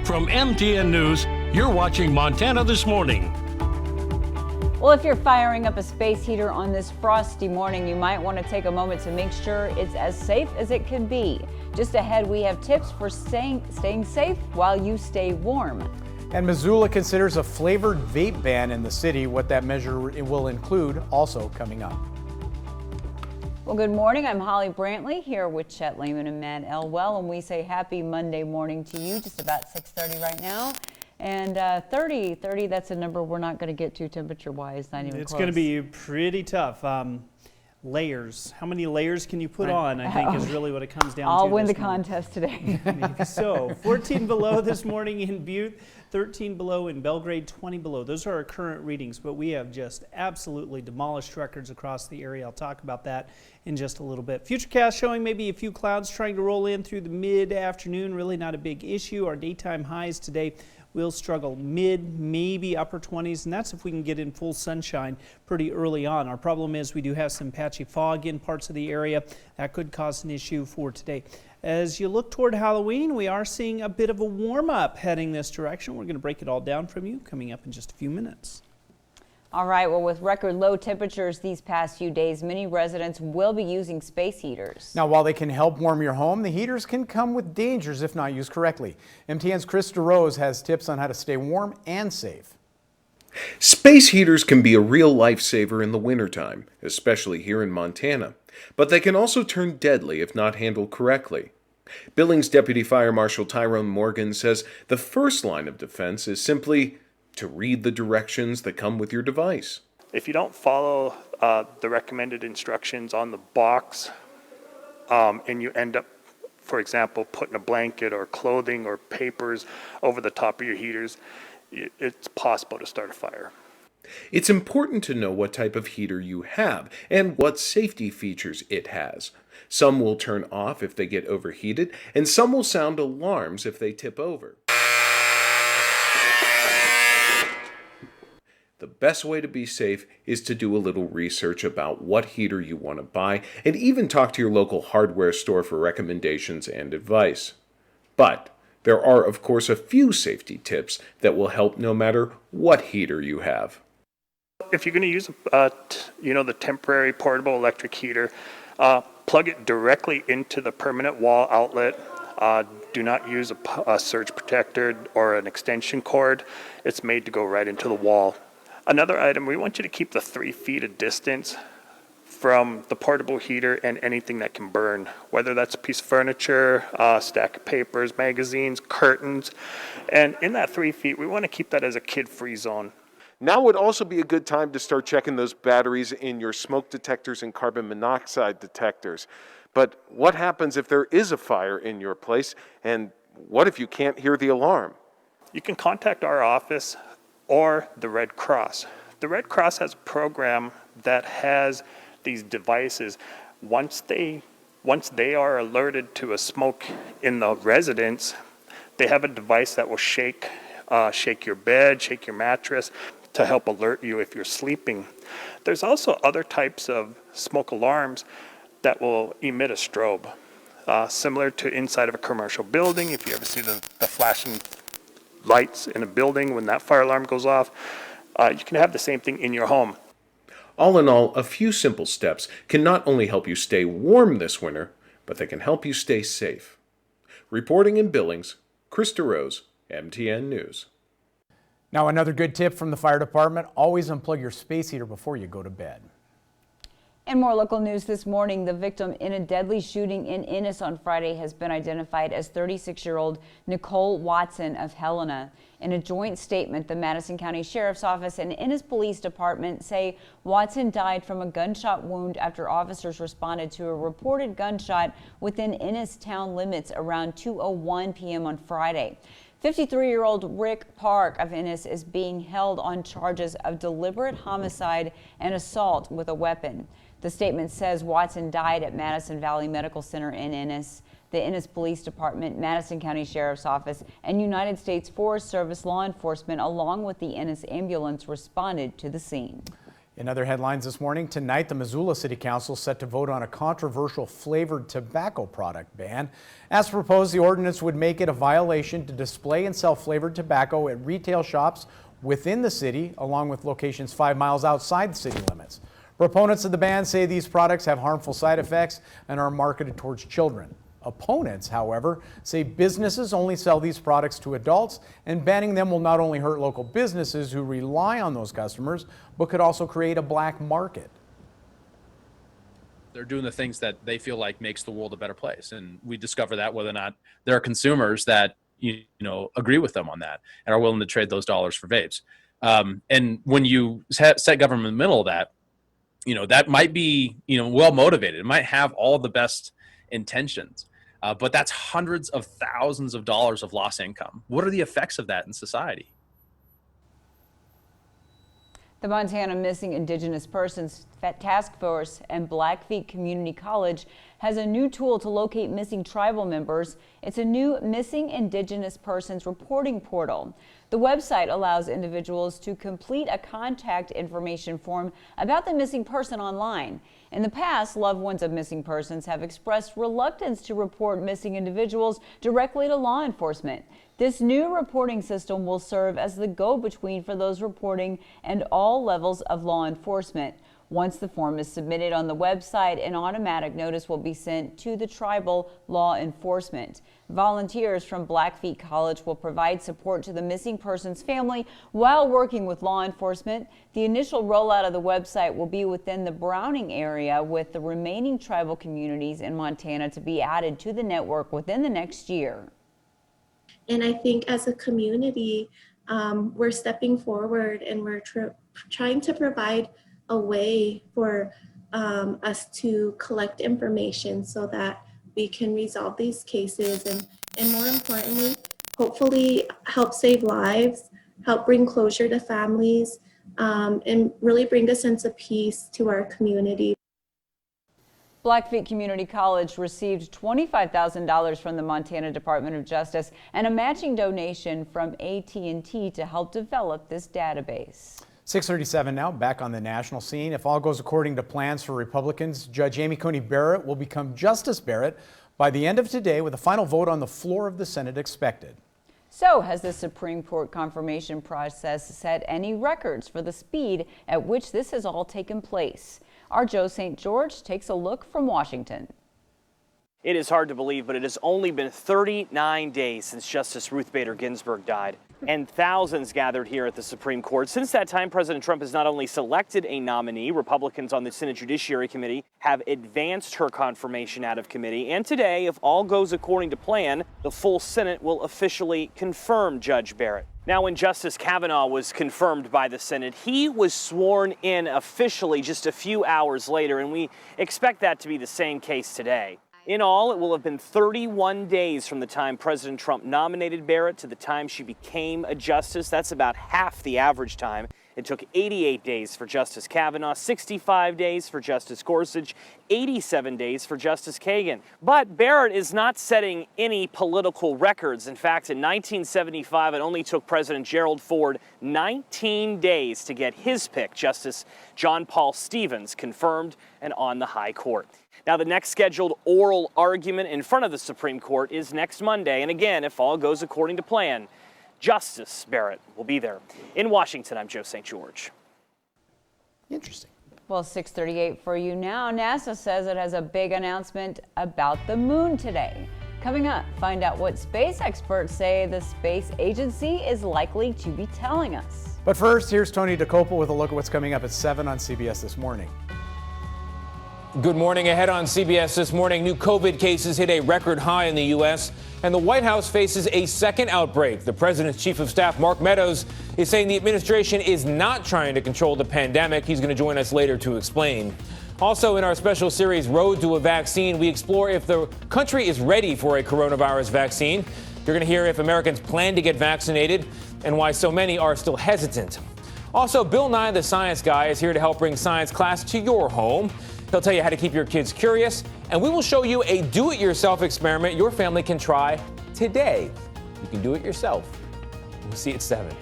From MTN News, you're watching Montana This Morning. Well, if you're firing up a space heater on this frosty morning, you might want to take a moment to make sure it's as safe as it can be. Just ahead, we have tips for staying safe while you stay warm. And Missoula considers a flavored vape ban in the city. What that measure will include also coming up. Well, good morning. I'm Holly Brantley here with Chet Lehman and Matt Elwell, and we say happy Monday morning to you. Just about 6:30 right now. And 30, that's a number we're not going to get to temperature-wise, not even It's close. going to be pretty tough. Layers. How many layers can you put on, I think, is really what it comes down to. I'll win the contest today. Maybe so. 14 below this morning in Butte, 13 below in Belgrade, 20 below. Those are our current readings, but we have just absolutely demolished records across the area. I'll talk about that in just a little bit. Futurecast showing maybe a few clouds trying to roll in through the mid-afternoon. Really not a big issue. Our daytime highs today will struggle mid, maybe upper 20s, and that's if we can get in full sunshine pretty early on. Our problem is we do have some patchy fog in parts of the area. That could cause an issue for today. As you look toward Halloween, we are seeing a bit of a warm-up heading this direction. We're going to break it all down from you coming up in just a few minutes. All right, well, with record low temperatures these past few days, many residents will be using space heaters. Now, while they can help warm your home, the heaters can come with dangers if not used correctly. MTN's Chris DeRose has tips on how to stay warm and safe. Space heaters can be a real lifesaver in the wintertime, especially here in Montana. But they can also turn deadly if not handled correctly. Billings Deputy Fire Marshal Tyrone Morgan says the first line of defense is simply to read the directions that come with your device. If you don't follow the recommended instructions on the box and you end up, for example, putting a blanket or clothing or papers over the top of your heaters, it's possible to start a fire. It's important to know what type of heater you have and what safety features it has. Some will turn off if they get overheated, and some will sound alarms if they tip over. The best way to be safe is to do a little research about what heater you want to buy and even talk to your local hardware store for recommendations and advice. But there are, of course, a few safety tips that will help no matter what heater you have. If you're going to use the temporary portable electric heater, plug it directly into the permanent wall outlet. Do not use a surge protector or an extension cord. It's made to go right into the wall. Another item, we want you to keep the 3 feet of distance from the portable heater and anything that can burn, whether that's a piece of furniture, a stack of papers, magazines, curtains. And in that 3 feet, we want to keep that as a kid-free zone. Now would also be a good time to start checking those batteries in your smoke detectors and carbon monoxide detectors. But what happens if there is a fire in your place, and what if you can't hear the alarm? You can contact our office or the Red Cross. The Red Cross has a program that has these devices. Once they are alerted to a smoke in the residence, they have a device that will shake your bed, shake your mattress to help alert you if you're sleeping. There's also other types of smoke alarms that will emit a strobe, similar to inside of a commercial building. If you ever see the flashing lights in a building when that fire alarm goes off, you can have the same thing in your home. All in all, a few simple steps can not only help you stay warm this winter, but they can help you stay safe. Reporting in Billings, Chris DeRose, MTN News. Now, another good tip from the fire department, always unplug your space heater before you go to bed. And more local news this morning. The victim in a deadly shooting in Ennis on Friday has been identified as 36-year-old Nicole Watson of Helena. In a joint statement, the Madison County Sheriff's Office and Ennis Police Department say Watson died from a gunshot wound after officers responded to a reported gunshot within Ennis town limits around 2:01 p.m. on Friday. 53-year-old Rick Park of Ennis is being held on charges of deliberate homicide and assault with a weapon. The statement says Watson died at Madison Valley Medical Center in Ennis. The Ennis Police Department, Madison County Sheriff's Office, and United States Forest Service law enforcement, along with the Ennis ambulance, responded to the scene. In other headlines this morning, tonight the Missoula City Council is set to vote on a controversial flavored tobacco product ban. As proposed, the ordinance would make it a violation to display and sell flavored tobacco at retail shops within the city, along with locations 5 miles outside the city limits. Proponents of the ban say these products have harmful side effects and are marketed towards children. Opponents, however, say businesses only sell these products to adults, and banning them will not only hurt local businesses who rely on those customers, but could also create a black market. They're doing the things that they feel like makes the world a better place. And we discover that whether or not there are consumers that, agree with them on that and are willing to trade those dollars for vapes. And when you set government in the middle of that, that might be, well motivated. It might have all the best intentions. But that's hundreds of thousands of dollars of lost income. What are the effects of that in society? The Montana Missing Indigenous Persons Task Force and Blackfeet Community College has a new tool to locate missing tribal members. It's a new Missing Indigenous Persons reporting portal. The website allows individuals to complete a contact information form about the missing person online. In the past, loved ones of missing persons have expressed reluctance to report missing individuals directly to law enforcement. This new reporting system will serve as the go-between for those reporting and all levels of law enforcement. Once the form is submitted on the website, an automatic notice will be sent to the tribal law enforcement. Volunteers from Blackfeet College will provide support to the missing person's family while working with law enforcement. The initial rollout of the website will be within the Browning area, with the remaining tribal communities in Montana to be added to the network within the next year. And I think as a community, we're stepping forward and we're trying to provide a way for us to collect information so that we can resolve these cases and more importantly, hopefully help save lives, help bring closure to families, and really bring a sense of peace to our community. Blackfeet Community College received $25,000 from the Montana Department of Justice and a matching donation from AT&T to help develop this database. 6:37 now, back on the national scene. If all goes according to plans for Republicans, Judge Amy Coney Barrett will become Justice Barrett by the end of today, with a final vote on the floor of the Senate expected. So, has the Supreme Court confirmation process set any records for the speed at which this has all taken place? Our Joe St. George takes a look from Washington. It is hard to believe, but it has only been 39 days since Justice Ruth Bader Ginsburg died, and thousands gathered here at the Supreme Court. Since that time, President Trump has not only selected a nominee, Republicans on the Senate Judiciary Committee have advanced her confirmation out of committee, and today, if all goes according to plan, the full Senate will officially confirm Judge Barrett. Now, when Justice Kavanaugh was confirmed by the Senate, he was sworn in officially just a few hours later, and we expect that to be the same case today. In all, it will have been 31 days from the time President Trump nominated Barrett to the time she became a justice. That's about half the average time. It took 88 days for Justice Kavanaugh, 65 days for Justice Gorsuch, 87 days for Justice Kagan. But Barrett is not setting any political records. In fact, in 1975, it only took President Gerald Ford 19 days to get his pick, Justice John Paul Stevens, confirmed and on the high court. Now, the next scheduled oral argument in front of the Supreme Court is next Monday. And again, if all goes according to plan, Justice Barrett will be there. In Washington, I'm Joe St. George. Interesting. Well, 6:38 for you now. NASA says it has a big announcement about the moon today. Coming up, find out what space experts say the space agency is likely to be telling us. But first, here's Tony DeCoppel with a look at what's coming up at 7 on CBS This Morning. Good morning. Ahead on CBS This Morning, new COVID cases hit a record high in the U.S., and the White House faces a second outbreak. The president's chief of staff, Mark Meadows, is saying the administration is not trying to control the pandemic. He's going to join us later to explain. Also, in our special series, Road to a Vaccine, we explore if the country is ready for a coronavirus vaccine. You're going to hear if Americans plan to get vaccinated and why so many are still hesitant. Also, Bill Nye, the science guy, is here to help bring science class to your home. He'll tell you how to keep your kids curious, and we will show you a do-it-yourself experiment your family can try today. You can do it yourself. We'll see you at 7.